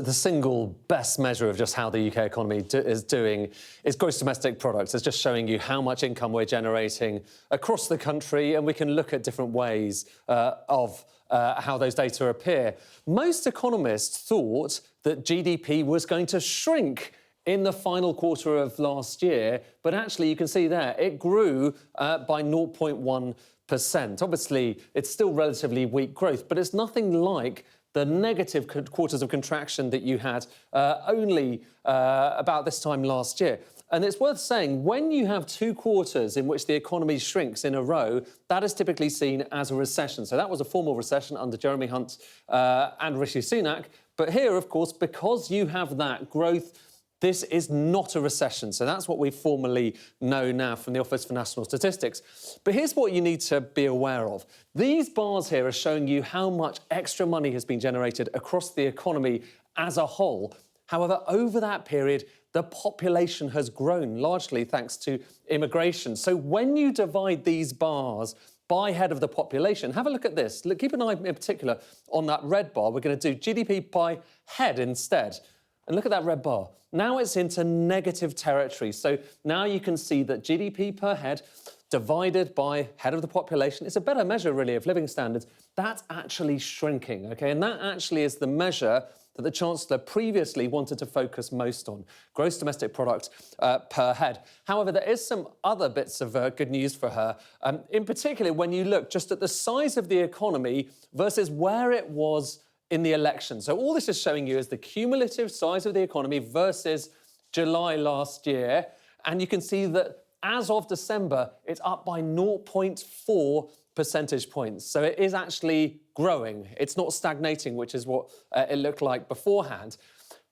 The single best measure of just how the UK economy is doing is gross domestic product. It's just showing you how much income we're generating across the country, and we can look at different ways of how those data appear. Most economists thought that GDP was going to shrink in the final quarter of last year, but actually you can see there it grew by 0.1%. Obviously, it's still relatively weak growth, but it's nothing like the negative quarters of contraction that you had only about this time last year. And it's worth saying, when you have 2 quarters in which the economy shrinks in a row, that is typically seen as a recession. So that was a formal recession under Jeremy Hunt and Rishi Sunak. But here, of course, because you have that growth, this is not a recession. So that's what we formally know now from the Office for National Statistics. But here's what you need to be aware of. These bars here are showing you how much extra money has been generated across the economy as a whole. However, over that period, the population has grown, largely thanks to immigration. So when you divide these bars by head of the population, have a look at this. Look, keep an eye in particular on that red bar. We're going to do GDP by head instead. And look at that red bar. Now it's into negative territory. So now you can see that GDP per head divided by head of the population, it's a better measure really of living standards, that's actually shrinking, okay? And that actually is the measure that the Chancellor previously wanted to focus most on, gross domestic product per head. However, there is some other bits of good news for her, in particular when you look just at the size of the economy versus where it was in the election. So all this is showing you is the cumulative size of the economy versus July last year. And you can see that as of December, it's up by 0.4 percentage points. So it is actually growing. It's not stagnating, which is what it looked like beforehand.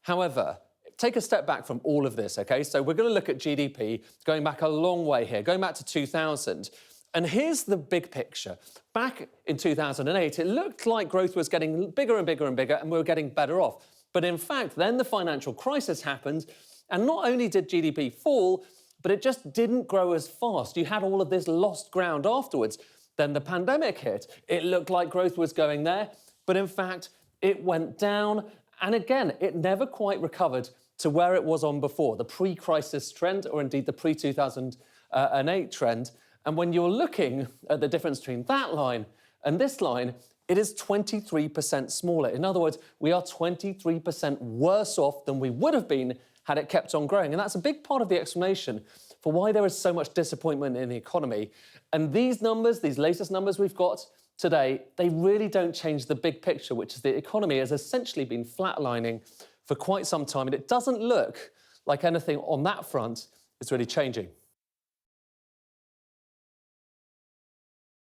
However, take a step back from all of this, OK? So we're going to look at GDP going back a long way here, going back to 2000. And here's the big picture. Back in 2008, it looked like growth was getting bigger and bigger and bigger, and we were getting better off. But in fact, then the financial crisis happened, and not only did GDP fall, but it just didn't grow as fast. You had all of this lost ground afterwards. Then the pandemic hit. It looked like growth was going there, but in fact, it went down. And again, it never quite recovered to where it was on before, the pre-crisis trend, or indeed the pre-2008 trend. And when you're looking at the difference between that line and this line, it is 23% smaller. In other words, we are 23% worse off than we would have been had it kept on growing. And that's a big part of the explanation for why there is so much disappointment in the economy. And these numbers, these latest numbers we've got today, they really don't change the big picture, which is the economy has essentially been flatlining for quite some time. And it doesn't look like anything on that front is really changing.